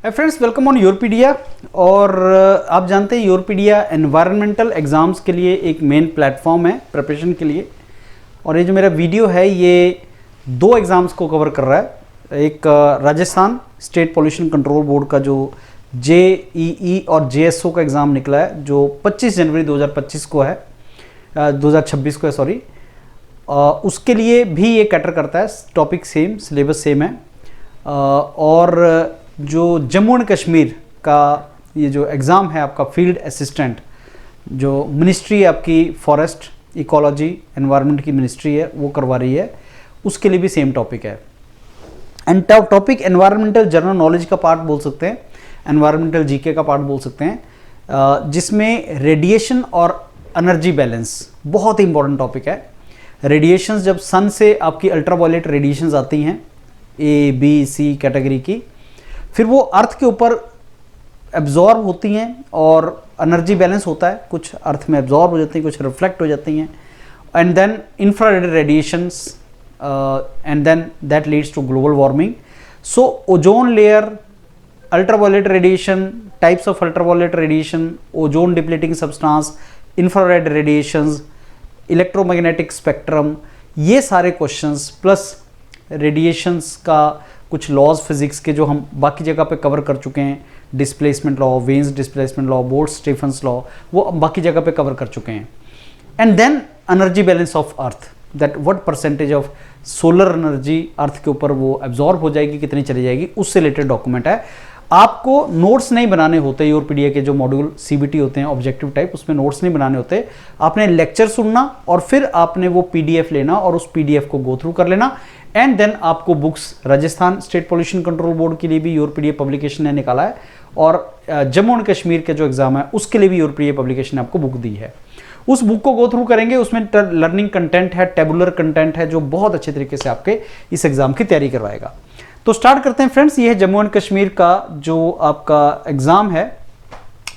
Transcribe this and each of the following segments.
Friends, welcome on योरपीडिया। और आप जानते हैं योरपीडिया एनवायरमेंटल एग्ज़ाम्स के लिए एक मेन प्लेटफॉर्म है प्रिपरेशन के लिए। और ये जो मेरा वीडियो है ये दो एग्ज़ाम्स को कवर कर रहा है। एक Rajasthan state pollution control board का जो JEE और JSO का एग्ज़ाम निकला है जो 25 जनवरी 2025 को है, 2026 को है सॉरी। उसके लिए भी ये कैटर करता है, टॉपिक सेम, सिलेबस सेम है। और जो जम्मू एंड कश्मीर का ये जो एग्ज़ाम है आपका फील्ड असिस्टेंट, जो मिनिस्ट्री आपकी फॉरेस्ट इकोलॉजी एनवायरनमेंट की मिनिस्ट्री है वो करवा रही है, उसके लिए भी सेम टॉपिक है। And topic environmental general knowledge का पार्ट बोल सकते हैं, एनवायरमेंटल जीके का पार्ट बोल सकते हैं, जिसमें रेडिएशन और एनर्जी बैलेंस बहुत ही इंपॉर्टेंट टॉपिक है। रेडिएशंस, जब सन से आपकी अल्ट्रावायलेट रेडिएशंस आती हैं A, B, C कैटेगरी की, फिर वो अर्थ के ऊपर एब्जॉर्ब होती हैं और एनर्जी बैलेंस होता है, कुछ अर्थ में एब्जॉर्ब हो जाती हैं, कुछ रिफ्लेक्ट हो जाती हैं। And then infrared radiations and then that leads to global warming. So ozone layer, ultraviolet radiation, types of ultraviolet radiation, ozone depleting substance, infrared radiations, electromagnetic spectrum, ये सारे क्वेश्चंस प्लस रेडिएशंस का कुछ laws physics के जो हम बाकी जगह पे कवर कर चुके हैं, displacement law, Wien's displacement law, Boltzmann Stefan's law, वो बाकी जगह पे कवर कर चुके हैं। And then energy balance of earth, that what percentage of solar energy earth के ऊपर वो एब्जॉर्ब हो जाएगी, कितनी चली जाएगी, उससे रिलेटेड डॉक्यूमेंट है। आपको नोट्स नहीं बनाने होते, योरपीडिया के जो मॉड्यूल CBT होते हैं ऑब्जेक्टिव टाइप, उसमें नोट्स नहीं बनाने होते। आपने लेक्चर सुनना और फिर आपने वो PDF लेना और उस PDF को गो थ्रू कर लेना। एंड देन आपको books, Rajasthan state pollution control board के लिए भी योरपीडिया पब्लिकेशन ने निकाला है, और जम्मू एंड कश्मीर के जो एग्जाम है उसके लिए भी योरपीडिया पब्लिकेशन ने आपको बुक दी है। उस बुक को गो थ्रू करेंगे, उसमें लर्निंग कंटेंट है, टेबुलर कंटेंट है, जो बहुत अच्छे तरीके से आपके इस एग्जाम की तैयारी करवाएगा। तो स्टार्ट करते हैं फ्रेंड्स। ये है जम्मू एंड कश्मीर का जो आपका एग्जाम है,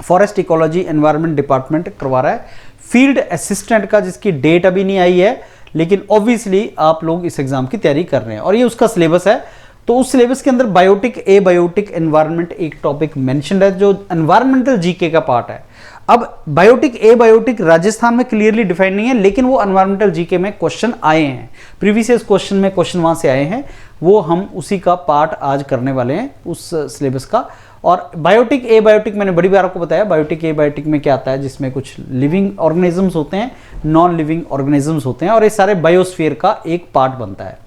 फॉरेस्ट इकोलॉजी एनवायरनमेंट डिपार्टमेंट करवा रहा है, फील्ड असिस्टेंट का, जिसकी डेट अभी नहीं आई है, लेकिन ऑब्वियसली आप लोग इस एग्जाम की तैयारी कर रहे हैं। और ये उसका सिलेबस है, तो उस सिलेबस के अंदर बायोटिक, एबायोटिक, एनवायरनमेंट एक टॉपिक मेंशन्ड है जो एनवायरमेंटल जीके का पार्ट है। अब बायोटिक, एबायोटिक राजस्थान में क्लियरली डिफाइन नहीं है, लेकिन वो एनवायरमेंटल जीके में क्वेश्चन आए हैं, प्रीवियस क्वेश्चन में क्वेश्चन वहां से आए हैं, वो हम उसी का पार्ट आज करने वाले हैं, उस सिलेबस का। और बायोटिक, एबायोटिक मैंने बड़ी बार आपको बताया, बायोटिक, एबायोटिक में क्या आता है, जिसमें कुछ लिविंग ऑर्गेनिजम्स होते हैं, नॉन लिविंग ऑर्गेनिजम्स होते हैं, और ये सारे बायोस्फीयर का एक पार्ट बनता है।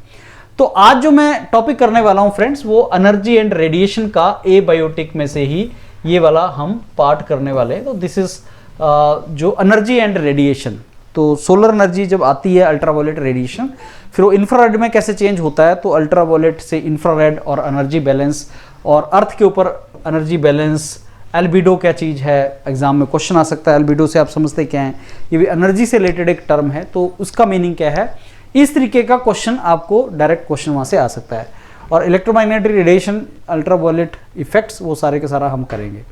तो आज जो मैं टॉपिक करने वाला हूं फ्रेंड्स, वो एनर्जी एंड रेडिएशन का एबायोटिक में से ही ये वाला हम पार्ट करने वाले हैं। तो दिस इज जो एनर्जी एंड रेडिएशन, तो सोलर एनर्जी जब आती है, अल्ट्रावायलेट रेडिएशन, फिर वो इंफ्रारेड में कैसे चेंज होता है, तो अल्ट्रावायलेट से इंफ्रारेड और एनर्जी बैलेंस, और अर्थ के ऊपर एनर्जी बैलेंस, एल्बिडो क्या चीज़ है, एग्जाम में क्वेश्चन आ सकता है, एल्बिडो से आप समझते क्या हैं, ये भी एनर्जी से रिलेटेड एक टर्म है, तो उसका मीनिंग क्या है, इस तरीके का क्वेश्चन आपको डायरेक्ट क्वेश्चन वहाँ से आ सकता है। और इलेक्ट्रोमैग्नेटिक रेडिएशन, अल्ट्रावायलेट इफेक्ट्स, वो सारे के सारा हम करेंगे।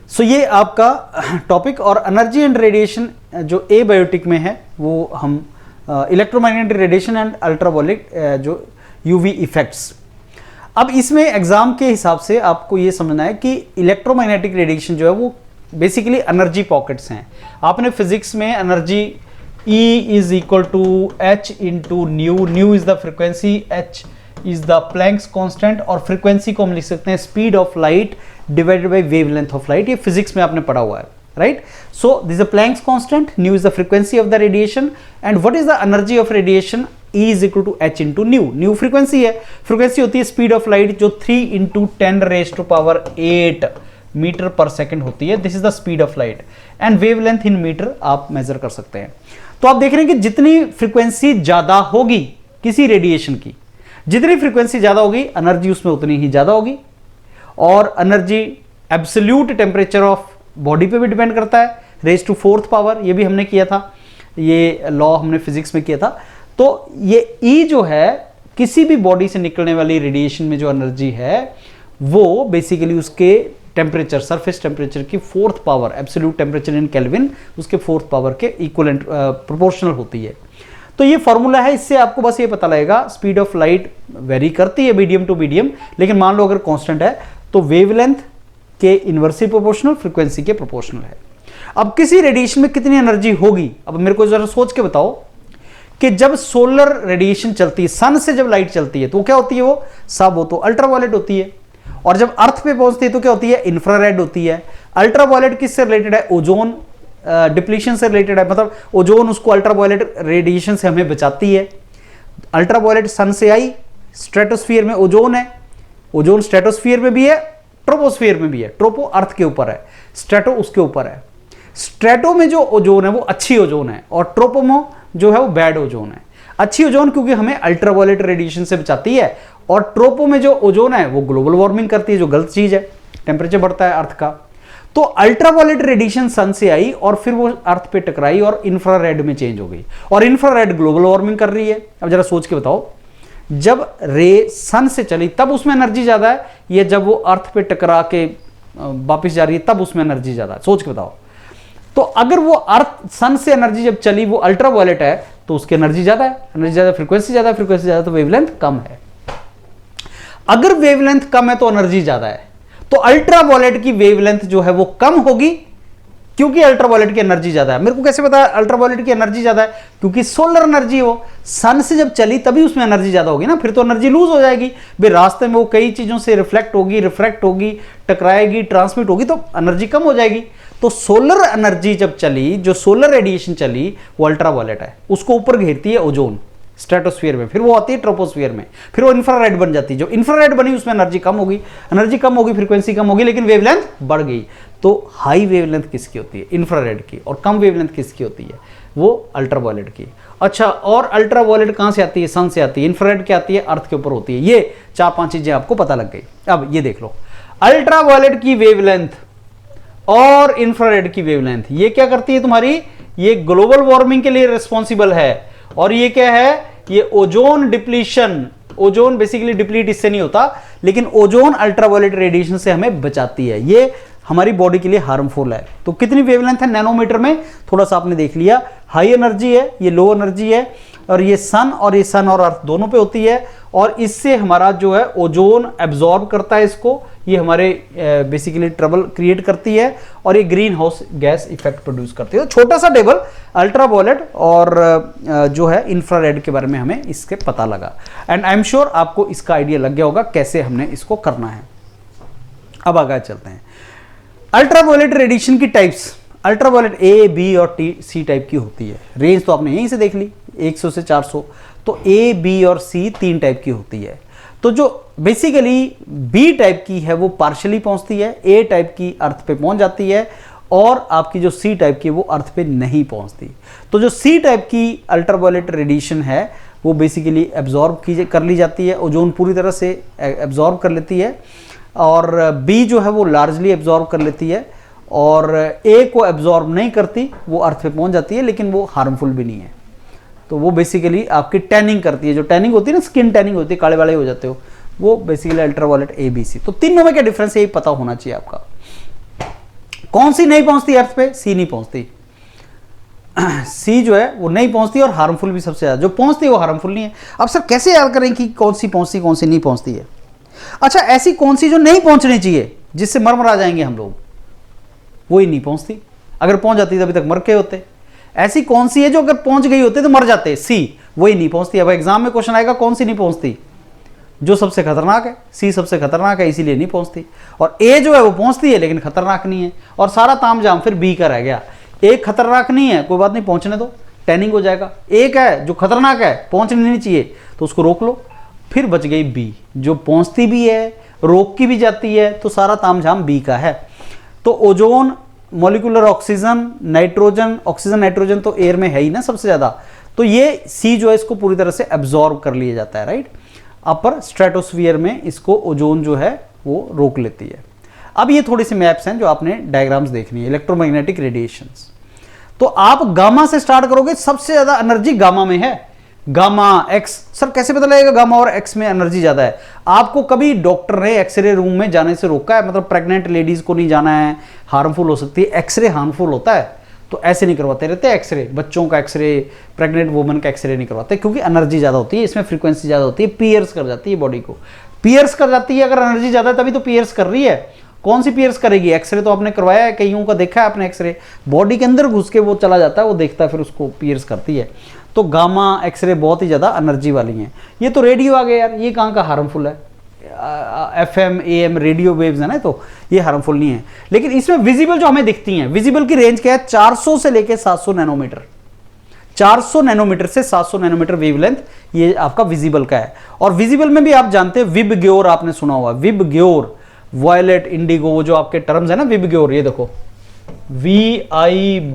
सो ये आपका टॉपिक। और एनर्जी एंड रेडिएशन जो एबायोटिक में है, वो हम इलेक्ट्रोमैग्नेटिक रेडिएशन एंड अल्ट्रावायलेट जो UV इफेक्ट्स। अब इसमें एग्जाम के हिसाब से आपको ये समझना है कि इलेक्ट्रोमैग्नेटिक रेडिएशन जो है वो बेसिकली एनर्जी पॉकेट्स हैं। आपने फिजिक्स में energy E is equal to H into new is the frequency, H is the Planck's constant, और फ्रिक्वेंसी को हम लिख सकते हैं speed of light divided by wavelength of light. ये फिजिक्स में आपने पढ़ा हुआ है, right. So this is the Planck's constant, new is the frequency of the radiation, and what is the energy of radiation, E is equal to H into new frequency है, frequency होती है speed of light जो 3 into 10⁸ metre पर second होती है। This is the speed of light, and wavelength in metre आप measure कर सकते हैं। तो आप देख रहे हैं कि जितनी फ्रीक्वेंसी ज्यादा होगी किसी रेडिएशन की, जितनी फ्रीक्वेंसी ज्यादा होगी एनर्जी उसमें उतनी ही ज्यादा होगी। और energy absolute temperature of body पे भी डिपेंड करता है, रेज टू 4th पावर, ये भी हमने किया था, ये लॉ हमने फिजिक्स में किया था। तो ये E जो है, किसी भी बॉडी से निकलने वाली रेडिएशन में जो एनर्जी है वो बेसिकली उसके टेम्परेचर, सरफेस टेम्परेचर की 4th power, absolute temperature in kelvin, उसके 4th पावर के इक्वलेंट प्रोपोर्शनल होती है। तो ये फॉर्मूला है, इससे आपको बस ये पता लगेगा स्पीड ऑफ लाइट वेरी करती है मीडियम टू मीडियम, लेकिन मान लो अगर कांस्टेंट है तो वेवलेंथ के इनवर्सली प्रोपोर्शनल, फ्रीक्वेंसी के प्रोपोर्शनल है। अब किसी रेडिएशन में कितनी एनर्जी होगी, अब मेरे को जरा सोच के बताओ कि जब सोलर रेडिएशन चलती है, सन से जब लाइट चलती है तो क्या होती है, वो सब वो तो अल्ट्रावायलेट होती है, और जब अर्थ पे पहुंचती है तो क्या होती है, इंफ्रारेड होती है। अल्ट्रावायलेट किससे रिलेटेड है, ओजोन डिप्लीशन से रिलेटेड है, मतलब ओजोन उसको अल्ट्रावायलेट रेडिएशन से हमें बचाती है। अल्ट्रावायलेट सन से आई, स्ट्रेटोस्फीयर में ओजोन है, ओजोन स्ट्रेटोस्फीयर में भी है, ट्रोपोस्फीयर में भी है। ट्रोपो अर्थ के ऊपर है, स्ट्रेटो उसके ऊपर है। स्ट्रेटो में जो ओजोन है वो अच्छी ओजोन है, और ट्रोपोमो जो है वो बैड ओजोन है। अच्छी ओजोन क्योंकि हमें अल्ट्रावायलेट रेडिएशन से बचाती है, और ट्रोपो में जो ओजोन है वो ग्लोबल वार्मिंग करती है, जो गलत चीज है, टेम्परेचर बढ़ता है अर्थ का। तो अल्ट्रावायलेट रेडिएशन सन से आई और फिर वो अर्थ पे टकराई और इंफ्रारेड में चेंज हो गई, और इंफ्रारेड ग्लोबल वार्मिंग कर रही है। अब जरा सोच के बताओ, जब रे सन से चली तब उसमें एनर्जी ज्यादा है, या जब वो अर्थ पे टकरा के वापिस जा रही है तब उसमें एनर्जी ज्यादा है, सोच के बताओ। तो अगर वो अर्थ सन से एनर्जी जब चली वो अल्ट्रावायलेट है तो उसकी एनर्जी ज्यादा है, एनर्जी ज्यादा, फ्रीक्वेंसी ज्यादा, फ्रीक्वेंसी ज्यादा तो वेवलेंथ कम है। अगर वेवलेंथ कम है तो एनर्जी ज्यादा है, तो अल्ट्रावायलेट की वेवलेंथ जो है वो कम होगी, क्योंकि अल्ट्रावायलेट की एनर्जी ज्यादा है। मेरे को कैसे पता है अल्ट्रावायलेट की एनर्जी ज्यादा है, क्योंकि सोलर एनर्जी हो, सन से जब चली तभी उसमें एनर्जी ज्यादा होगी ना, फिर तो एनर्जी लूज हो जाएगी भाई, रास्ते में वो कई चीजों से रिफ्लेक्ट होगी, रिफ्रैक्ट होगी, टकराएगी, ट्रांसमिट होगी, तो एनर्जी कम हो जाएगी। तो सोलर एनर्जी जब चली, जो सोलर रेडिएशन चली वो अल्ट्रावायलेट है, उसको ऊपर घेरती है ओजोन स्ट्रेटोस्फीयर में, फिर वो आती है ट्रोपोस्फीयर में, फिर वो इंफ्रारेड बन जाती है। जो इंफ्रारेड बनी उसमें एनर्जी कम होगी, एनर्जी कम होगी, फ्रीक्वेंसी कम होगी, लेकिन वेवलेंथ बढ़ गई। तो हाई वेवलेंथ किसकी होती है, इंफ्रारेड की, और कम वेवलेंथ किसकी होती है, वो अल्ट्रावायलेट की। अच्छा, और अल्ट्रावायलेट कहां से आती है, सन से आती है। इंफ्रारेड क्या आती है, अर्थ के ऊपर होती है। ये 4-5 चीजें आपको पता लग गई। अब ये देख लो, अल्ट्रावायलेट की वेवलेंथ और इंफ्रारेड की वेवलेंथ, ये क्या करती है तुम्हारी, ये ग्लोबल वार्मिंग के लिए रिस्पॉन्सिबल है। और ये क्या है, ये ozone depletion, ozone basically deplete इससे नहीं होता, लेकिन ओजोन अल्ट्रावायलेट रेडिएशन से हमें बचाती है, ये हमारी बॉडी के लिए हार्मफुल है। तो कितनी वेवलेंथ है नैनोमीटर में, थोड़ा सा आपने देख लिया, हाई एनर्जी है, ये लो एनर्जी है, और ये सन और अर्थ दोनों पे होती है, और इससे हमारा जो है ओजोन एब्जॉर्ब करता है इसको, ये हमारे बेसिकली ट्रबल क्रिएट करती है, और ये green house gas effect produce करती है। तो छोटा सा टेबल अल्ट्रावायलेट और जो है इंफ्रारेड के बारे में हमें इसके पता लगा, एंड आई एम श्योर आपको इसका आइडिया लग गया होगा कैसे हमने इसको करना है। अब आगे चलते हैं, अल्ट्रावायलेट रेडिएशन की टाइप्स। अल्ट्रावायलेट ए, बी और टी, सी टाइप की होती है। रेंज तो आपने यहीं से देख ली, 100 से 400। तो ए, बी और सी 3 टाइप की होती है। तो जो बेसिकली बी टाइप की है वो पार्शियली पहुंचती है, ए टाइप की अर्थ पे पहुंच जाती है, और आपकी जो सी टाइप की वो अर्थ पे नहीं पहुंचती। तो जो सी टाइप की अल्ट्रावायलेट रेडिएशन है वो बेसिकली एब्जॉर्ब कर ली जाती है, ओजोन पूरी तरह से एब्जॉर्ब कर लेती है, और बी जो है वो लार्जली एब्जॉर्ब कर लेती है, और ए को एब्जॉर्ब नहीं करती, वो अर्थ पे पहुंच जाती है, लेकिन वो हार्मफुल भी नहीं है। तो वो बेसिकली आपकी टैनिंग करती है, जो टैनिंग होती है ना, स्किन टैनिंग होती है, काले वाले हो जाते हो, वो बेसिकली अल्ट्रावायलेट ए, बी, सी। तो तीनों में क्या डिफरेंस है ये पता होना चाहिए आपका। कौन सी नहीं पहुंचती अर्थ पे, सी नहीं पहुंचती। सी जो है वो नहीं पहुंचती, और हार्मफुल भी सबसे ज्यादा, जो पहुंचती है वो हार्मफुल नहीं है। अब सर कैसे याद करें कि कौन सी पहुंचती, कौन सी नहीं पहुंचती है। अच्छा, ऐसी कौन सी जो नहीं पहुंचनी चाहिए, जिससे मर जाएंगे हम लोग, वो ही नहीं पहुंचती। अगर पहुंच जाती तो अभी तक मर के होते। ऐसी कौन सी है जो अगर पहुंच गई होते तो मर जाते, सी, वही नहीं पहुंचती। अब एग्जाम में क्वेश्चन आएगा कौन सी नहीं पहुंचती, जो सबसे खतरनाक है, सी सबसे खतरनाक है इसीलिए नहीं पहुंचती। और ए जो है वो पहुंचती है लेकिन खतरनाक नहीं है, और सारा तामझाम फिर बी का रह गया। एक खतरनाक नहीं है, कोई बात नहीं, पहुंचने दो, टैनिंग हो जाएगा। एक है जो खतरनाक है, पहुंचनी नहीं चाहिए, तो उसको रोक लो, फिर बच गई बी, जो पहुंचती भी है, रोक की भी जाती है, तो सारा तामझाम बी का है। तो ozone, molecular oxygen, nitrogen, oxygen nitrogen तो एयर में है ही ना सबसे ज्यादा, तो ये सी जो है इसको पूरी तरह से एब्जॉर्ब कर लिया जाता है, राइट। अपर स्ट्रेटोस्फीयर में इसको ओजोन जो है वो रोक लेती है। अब ये थोड़ी सी मैप्स हैं जो आपने डायग्राम्स देखनी है, इलेक्ट्रोमैग्नेटिक रेडिएशंस। तो आप गामा से स्टार्ट करोगे, सबसे ज्यादा एनर्जी गामा में है, गामा एक्स। सर कैसे पता लगेगा गामा और एक्स में एनर्जी ज्यादा है? आपको कभी डॉक्टर ने एक्सरे रूम में जाने से रोका है? मतलब प्रेग्नेंट लेडीज को नहीं जाना है, हार्मफुल हो सकती है, एक्सरे हार्मफुल होता है, तो ऐसे नहीं करवाते रहते एक्सरे, बच्चों का एक्सरे, प्रेग्नेंट वुमन का एक्सरे नहीं करवाते, क्योंकि एनर्जी ज़्यादा होती है, इसमें फ्रीक्वेंसी ज़्यादा होती है, पियर्स कर जाती है बॉडी को, पियर्स कर जाती है। अगर एनर्जी ज़्यादा है तभी तो पियर्स कर रही है। कौन सी पियर्स करेगी? एक्सरे तो आपने करवाया है, कईयों का देखा है आपने एक्सरे, बॉडी के अंदर घुस के वो चला जाता है, वो देखता है, फिर उसको पियर्स करती है। तो गामा एक्सरे बहुत ही ज़्यादा एनर्जी वाली हैं। ये तो रेडियो आ गए यार, ये कहाँ का हार्मफुल है? FM AM रेडियो वेव्स है ना, तो ये हार्मफुल नहीं है। लेकिन इसमें विजिबल जो हमें दिखती हैं, विजिबल की रेंज क्या है? 400 से लेके 700 नैनोमीटर, 400 नैनोमीटर से 700 नैनोमीटर वेवलेंथ ये आपका विजिबल का है। और विजिबल में भी आप जानते हैं विबग्योर, आपने सुना हुआ विबग्योर, वॉयलेट, इंडिगो, वो जो आपके टर्म्स है ना विबग्योर, ये देखो VIBGYOR,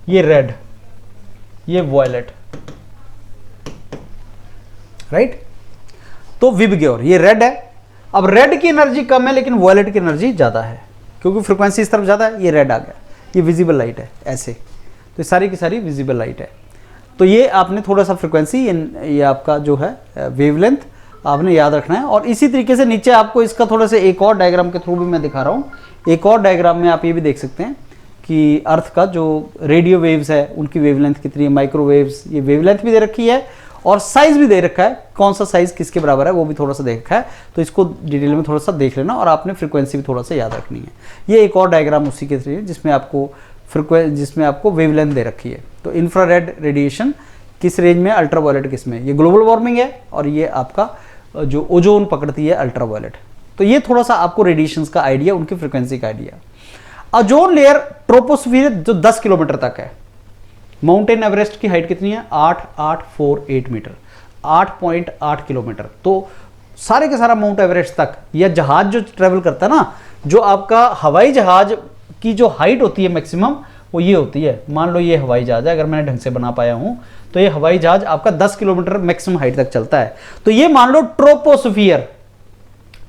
ये रेड, ये वॉयलेट, राइट। तो विबग्योर ये रेड है। अब रेड की एनर्जी कम है लेकिन वॉयलेट की एनर्जी ज्यादा है, क्योंकि फ्रीक्वेंसी इस तरफ ज्यादा है। ये रेड आ गया, ये विजिबल लाइट है ऐसे, तो सारी की सारी विजिबल लाइट है। तो ये आपने थोड़ा सा फ्रीक्वेंसी, ये आपका जो है वेवलेंथ आपने याद रखना है। और इसी तरीके से नीचे आपको इसका थोड़ा सा एक और डायग्राम के थ्रू भी मैं दिखा रहा हूँ। एक और डायग्राम में आप ये भी देख सकते हैं कि अर्थ का जो रेडियो वेव्स है उनकी वेवलेंथ कितनी है, माइक्रोवेव्स, ये वेवलेंथ भी दे रखी है और साइज भी दे रखा है, कौन सा साइज किसके बराबर है वो भी थोड़ा सा दे रखा है। तो इसको डिटेल में थोड़ा सा देख लेना, और आपने फ्रीक्वेंसी भी थोड़ा सा याद रखनी है। ये एक और डायग्राम उसी के थ्रू जिसमें आपको वेवलेंथ दे रखी है। तो इंफ्रारेड रेडिएशन किस रेंज में, अल्ट्रावायलेट किस में, ये ग्लोबल वार्मिंग है, और ये आपका जो ओजोन पकड़ती है अल्ट्रावायलेट। तो ये थोड़ा सा आपको रेडिएशंस का आइडिया, उनकी फ्रीक्वेंसी का आइडिया। ओजोन लेयर ट्रोपोस्फीयर जो 10 किलोमीटर तक है। माउंटेन एवरेस्ट की हाइट कितनी है? 8848 मीटर, 8.8 किलोमीटर। तो सारे के सारा माउंट एवरेस्ट तक, या जहाज जो ट्रेवल करता है ना, जो आपका हवाई जहाज की जो हाइट होती है मैक्सिमम, वो ये होती है। मान लो ये हवाई जहाज है, अगर मैंने ढंग से बना पाया हूं तो ये हवाई जहाज आपका 10 किलोमीटर मैक्सिमम हाइट तक चलता है। तो ये मान लो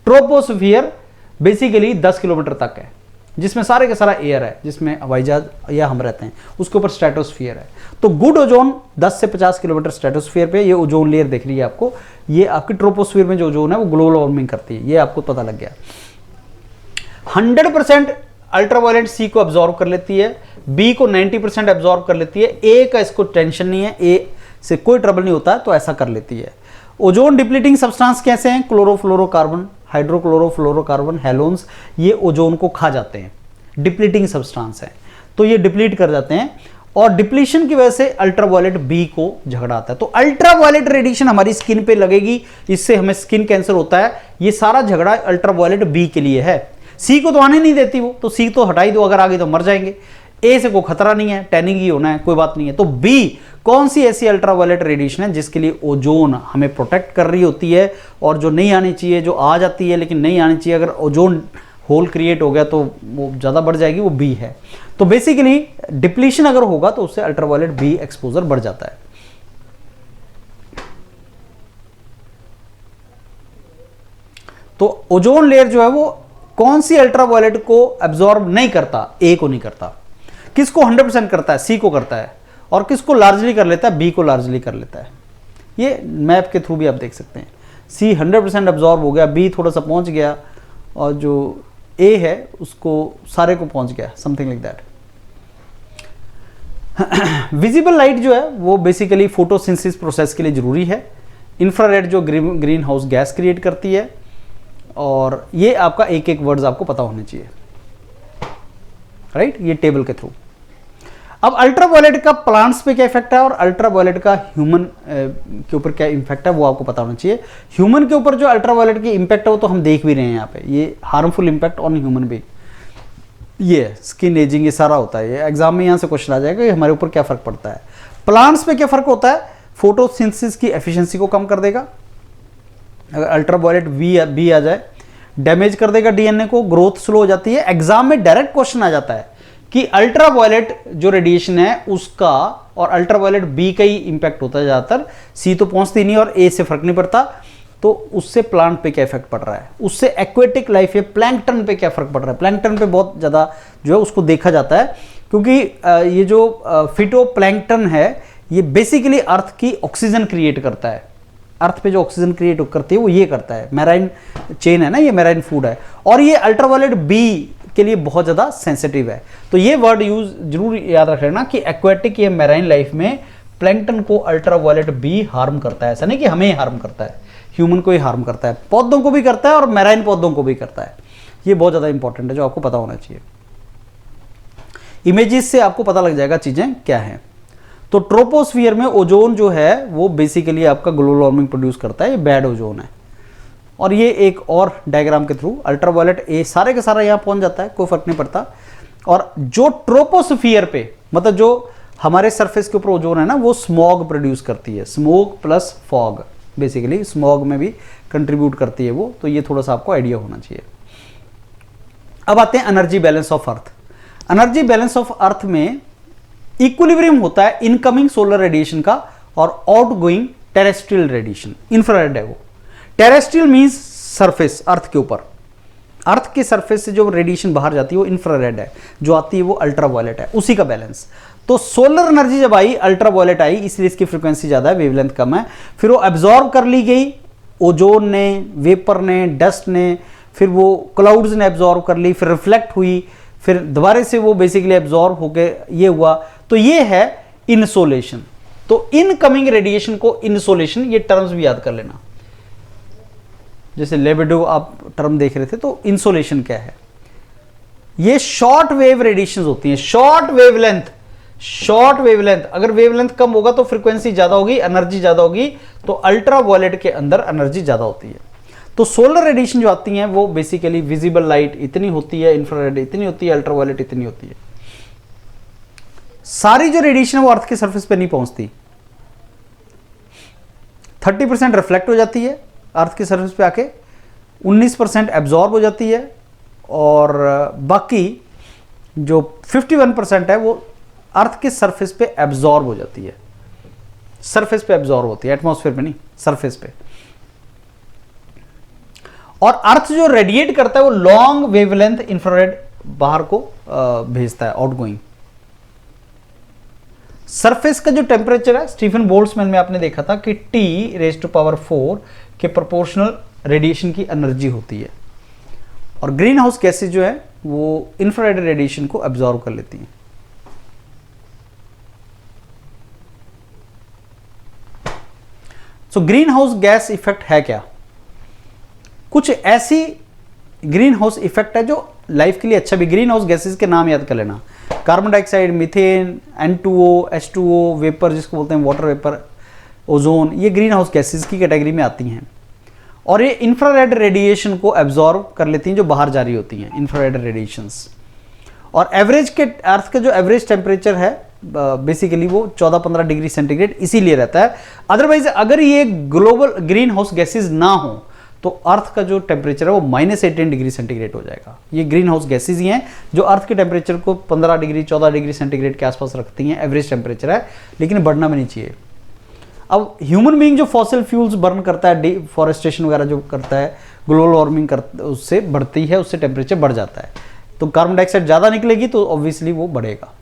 ट्रोपोस्फियर बेसिकली 10 किलोमीटर तक है, जिसमें सारे का सारा एयर है, जिसमें हवाई जहाज या हम रहते हैं। उसके ऊपर स्ट्रेटोस्फियर है। तो गुड ओजोन 10 से 50 किलोमीटर स्ट्रेटोस्फियर पे ये ओजोन लेयर दिख रही है आपको। ये आपकी ट्रोपोस्फियर में जो ओजोन है वो ग्लोबल वार्मिंग करती है, ये आपको पता लग गया। 100% अल्ट्रावायलेट सी को एब्जॉर्व कर लेती है, बी को 90% एब्जॉर्व कर लेती है, ए का इसको टेंशन नहीं है, ए से कोई ट्रबल नहीं होता है, तो ऐसा कर लेती है। ओजोन डिप्लीटिंग सब्सटेंस कैसे हैं? क्लोरोफ्लोरोकार्बन, हाइड्रोक्लोरोफ्लोरोकार्बन, हेलोन्स, ये ओजोन को खा जाते हैं, डिप्लीटिंग सब्सटेंस है, तो ये डिप्लीट कर जाते हैं। और डिप्लीशन की वजह से अल्ट्रावायलेट बी को झगड़ा आता है। तो अल्ट्रावायलेट रेडिएशन हमारी स्किन पे लगेगी, इससे हमें स्किन कैंसर होता है। ये सारा झगड़ा अल्ट्रावायलेट बी के लिए है। सी को तो आने नहीं देती वो, तो सी तो हटा ही दो, अगर आ गई तो मर जाएंगे। ए से कोई खतरा नहीं है, टैनिंग ही होना है, कोई बात नहीं है। तो बी कौन सी ऐसी अल्ट्रावायलेट रेडिएशन है जिसके लिए ओजोन हमें प्रोटेक्ट कर रही होती है, और जो नहीं आनी चाहिए, जो आ जाती है लेकिन नहीं आनी चाहिए, अगर ओजोन होल क्रिएट हो गया तो वो ज़्यादा बढ़ जाएगी, वो बी है। तो बेसिकली डिप्लीशन अगर होगा तो उससे अल्ट्रावायलेट बी एक्सपोजर बढ़ जाता है। तो ओजोन लेयर जो है वो कौन सी अल्ट्रावायलेट को एब्जॉर्ब नहीं करता? ए को नहीं करता। किसको 100% करता है? सी को करता है। और किसको लार्जली कर लेता है? बी को लार्जली कर लेता है। ये मैप के थ्रू भी आप देख सकते हैं। सी 100% एब्जॉर्ब हो गया, बी थोड़ा सा पहुंच गया, और जो ए है उसको सारे को पहुंच गया, something like that. Visible light जो है वो बेसिकली फोटोसिंथेसिस प्रोसेस के लिए जरूरी है। इंफ्रारेड जो ग्रीन हाउस गैस क्रिएट करती है, और ये आपका एक एक वर्ड्स आपको पता होने चाहिए, राइट, ये टेबल के थ्रू। अब अल्ट्रावायलेट का प्लांट्स पे क्या इफेक्ट है और अल्ट्रावायलेट का ह्यूमन के ऊपर क्या इम्पैक्ट है वो आपको पता होना चाहिए। ह्यूमन के ऊपर जो अल्ट्रावायलेट की इम्पैक्ट है वो तो हम देख भी रहे हैं यहाँ पे, ये harmful impact on human being, ये स्किन एजिंग, ये सारा होता है। ये एग्जाम में यहाँ से क्वेश्चन आ जाएगा कि हमारे ऊपर क्या फर्क पड़ता है। प्लांट्स पे क्या फर्क होता है? फोटोसिंथेसिस की एफिशिएंसी को कम कर देगा, अगर अल्ट्रावायलेट बी आ जाए, डैमेज कर देगा डीएनए को, ग्रोथ स्लो हो जाती है। एग्जाम में डायरेक्ट क्वेश्चन आ जाता है कि अल्ट्रावायलेट जो रेडिएशन है उसका और अल्ट्रावायलेट बी का ही इंपैक्ट होता है ज़्यादातर, सी तो पहुंचती नहीं और ए से फर्क नहीं पड़ता। तो उससे प्लांट पे क्या इफेक्ट पड़ रहा है, उससे एक्वेटिक लाइफ है, प्लैंकटन पे क्या फर्क पड़ रहा है। प्लैंकटन पे बहुत ज़्यादा जो है उसको देखा जाता है, क्योंकि ये जो फिटोप्लैंकटन है ये बेसिकली अर्थ की ऑक्सीजन क्रिएट करता है, अर्थ पे जो ऑक्सीजन क्रिएट करती है वो ये करता है, मैराइन चेन है ना, ये मैराइन फूड है, और ये अल्ट्रावायलेट बी के लिए बहुत ज़्यादा सेंसिटिव है। तो ये वर्ड यूज जरूर याद रख लेना कि एक्वेटिक या मैराइन लाइफ में प्लैंकटन को अल्ट्रावायलेट बी हार्म करता है। ऐसा नहीं कि हमें ही हार्म करता है, ह्यूमन को ही हार्म करता है, पौधों को भी करता है और मैराइन पौधों को भी करता है। ये बहुत ज़्यादा इंपॉर्टेंट है, जो आपको पता होना चाहिए। इमेजेस से आपको पता लग जाएगा चीज़ें क्या हैं। तो ट्रोपोस्फियर में ओजोन जो है वो बेसिकली आपका ग्लोबल वार्मिंग प्रोड्यूस करता है, ये बैड ओजोन है। और ये एक और डायग्राम के थ्रू अल्ट्रावायलेट ए सारे का सारा यहाँ पहुंच जाता है, कोई फर्क नहीं पड़ता। और जो ट्रोपोस्फियर पे मतलब जो हमारे सरफेस के ऊपर ओजोन है ना, वो स्मॉग प्रोड्यूस करती है, smoke plus fog, basically smog में भी कंट्रीब्यूट करती है वो। तो ये थोड़ा सा आपको आइडिया होना चाहिए। अब आते हैं energy balance of earth. Energy balance of अर्थ में इक्विलिब्रियम होता है इनकमिंग सोलर रेडिएशन का और आउटगोइंग टेरेस्ट्रियल रेडिएशन। इंफ्रारेड है वो। टेरेस्ट्रियल मींस सरफेस, अर्थ के ऊपर, अर्थ के सरफेस से जो रेडिएशन बाहर जाती है वो इंफ्रारेड है, जो आती है वो अल्ट्रावायलेट है, उसी का बैलेंस। तो सोलर एनर्जी जब आई, अल्ट्रावायलेट आई, इसलिए इसकी फ्रीक्वेंसी ज्यादा है, वेवलेंथ कम है। फिर वो एब्जॉर्ब कर ली गई ओजोन ने, वेपर ने, डस्ट ने, फिर वो क्लाउड्स ने एब्जॉर्ब कर ली, फिर रिफ्लेक्ट हुई, फिर दोबारा से वो बेसिकली एब्जॉर्ब होके ये हुआ। तो ये है इनसोलेशन। तो इनकमिंग रेडिएशन को इनसोलेशन, ये टर्म्स भी याद कर लेना। जैसे लेबिडो आप टर्म देख रहे थे, तो इनसोलेशन क्या है? ये शॉर्ट वेव रेडिएशन होती हैं, शॉर्ट वेवलेंथ। शॉर्ट वेवलेंथ, अगर वेवलेंथ कम होगा तो फ्रीक्वेंसी ज्यादा होगी, एनर्जी ज्यादा होगी, तो अल्ट्रावायलेट के अंदर एनर्जी ज्यादा होती है। तो सोलर रेडिएशन जो आती हैं वो बेसिकली विजिबल लाइट इतनी होती है, इंफ्रारेड इतनी होती है, अल्ट्रावायलेट इतनी होती है। सारी जो रेडिएशन है वो अर्थ के सरफेस पे नहीं पहुंचती। 30% रिफ्लेक्ट हो जाती है अर्थ के सरफेस पे आके, 19% एब्जॉर्ब हो जाती है, और बाकी जो 51% है वो अर्थ के सरफेस पे एब्जॉर्ब हो जाती है। सरफेस पे एब्जॉर्ब होती है, एटमॉस्फेयर पे नहीं, सरफेस पे। और अर्थ जो रेडिएट करता है वो लॉन्ग वेवलेंथ इंफ्रारेड बाहर को भेजता है, आउटगोइंग। सरफेस का जो टेम्परेचर है, स्टीफन बोल्ट्जमैन में आपने देखा था कि T⁴ के प्रोपोर्शनल रेडिएशन की एनर्जी होती है। और ग्रीन हाउस गैसेज जो है वो इंफ्रारेड रेडिएशन को एब्जॉर्ब कर लेती हैं। So green house gas effect है क्या? कुछ ऐसी ग्रीन हाउस इफेक्ट है जो लाइफ के लिए अच्छा भी। ग्रीन हाउस गैसेस के नाम याद कर लेना: carbon dioxide, methane, N2O, H2O, vapour जिसको बोलते हैं वाटर वेपर, ओजोन, ये ग्रीन हाउस गैसेस की कैटेगरी में आती हैं। और ये इंफ्रारेड रेडिएशन को एब्जॉर्ब कर लेती हैं जो बाहर जारी होती हैं, इंफ्रारेड रेडिएशंस। और एवरेज के अर्थ का जो एवरेज टेम्परेचर है बेसिकली वो 14-15 डिग्री सेंटीग्रेड इसीलिए रहता है। अदरवाइज अगर ये ग्लोबल ग्रीन हाउस गैसेज ना हो तो अर्थ का जो टेम्परेचर है वो -18 डिग्री सेंटीग्रेड हो जाएगा। ये ग्रीन हाउस गैसेज ही हैं जो अर्थ के टेम्परेचर को 15 डिग्री 14 डिग्री सेंटीग्रेड के आसपास रखती हैं, एवरेज टेम्परेचर है, लेकिन बढ़ना भी नहीं चाहिए। अब ह्यूमन बीइंग जो फॉसिल फ्यूल्स बर्न करता है, डिफॉरेस्टेशन वगैरह जो करता है, ग्लोबल वार्मिंग उससे बढ़ती है, उससे टेम्परेचर बढ़ जाता है। तो कार्बन डाइऑक्साइड ज़्यादा निकलेगी तो ऑब्वियसली वो बढ़ेगा।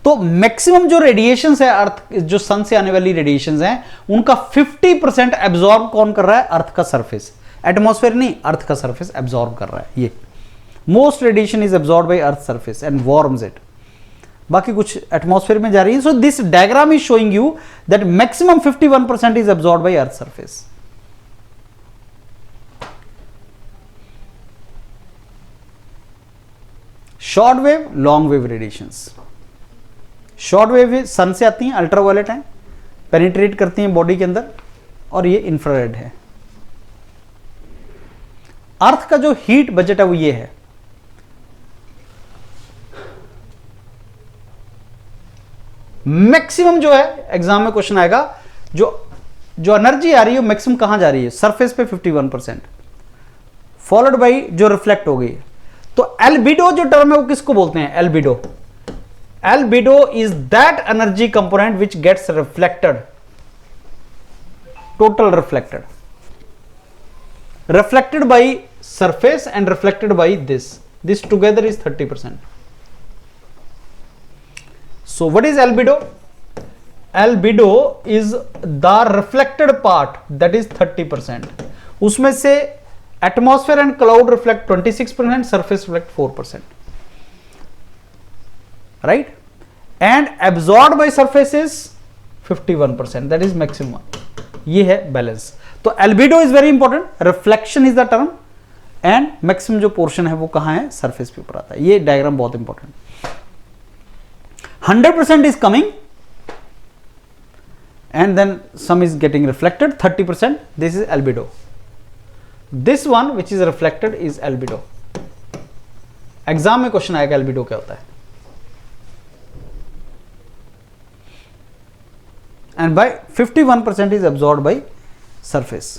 तो मैक्सिमम जो रेडिएशंस है अर्थ, जो सन से आने वाली रेडिएशंस हैं, उनका 50% एब्जॉर्ब कौन कर रहा है? अर्थ का सरफेस, एटमॉस्फेयर नहीं, अर्थ का सरफेस एब्जॉर्ब कर रहा है। ये most radiation is absorb by earth surface and warms it. बाकी कुछ एटमॉस्फेयर में जा रही है। So this diagram is showing you that maximum 51% is absorb by earth surface. Short wave, long wave radiations. Short wave sun से आती हैं, ultraviolet हैं, पेनिट्रेट करती हैं बॉडी के अंदर, और ये इंफ्रारेड है। अर्थ का जो हीट बजट है वो ये है। मैक्सिमम जो है, एग्जाम में क्वेश्चन आएगा, जो एनर्जी आ रही है मैक्सिमम कहां जा रही है? सरफेस पे 51%, फॉलोड बाई जो रिफ्लेक्ट हो गई। तो एल्बिडो जो टर्म है वो किसको बोलते हैं? Albedo. Albedo is that energy component which gets reflected, total reflected by surface and reflected by this together is 30%. So what is albedo? Albedo is the reflected part, that is 30%। उसमें से atmosphere and cloud reflect 26%, surface reflect 4%, right. And absorb by surface is 51%, that is maximum. ये है balance. तो albedo is very important, reflection is the term, and maximum जो portion है वो कहां है, सरफेस पे ऊपर आता है। ये डायग्राम बहुत important. 100% is coming and then some is getting reflected, 30%, this is albedo. This one which is reflected is albedo. Exam में क्वेश्चन आएगा albedo क्या होता है। And by 51% is absorbed by surface.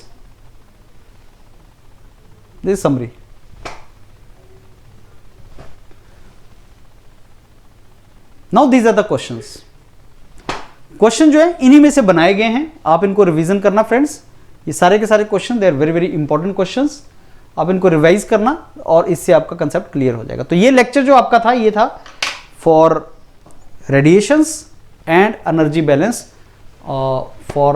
This is summary. Now these are the questions. Question जो है इन्हीं में से बनाए गए हैं, आप इनको रिवीजन करना फ्रेंड्स। ये सारे के सारे question they are very very important questions, आप इनको रिवाइज करना और इससे आपका कंसेप्ट क्लियर हो जाएगा। तो ये लेक्चर जो आपका था ये था for radiations and energy balance for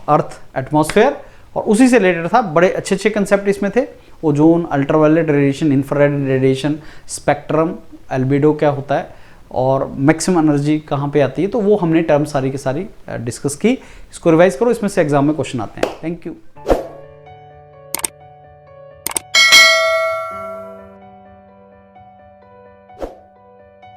earth atmosphere, और उसी से रिलेटेड था। बड़े अच्छे अच्छे कंसेप्ट इसमें थे, ozone, ultraviolet radiation, infrared radiation, spectrum, albedo क्या होता है और मैक्सिमम एनर्जी कहाँ पे आती है। तो वो हमने टर्म सारी की सारी डिस्कस की। इसको रिवाइज करो, इसमें से एग्जाम में क्वेश्चन आते हैं। Thank you.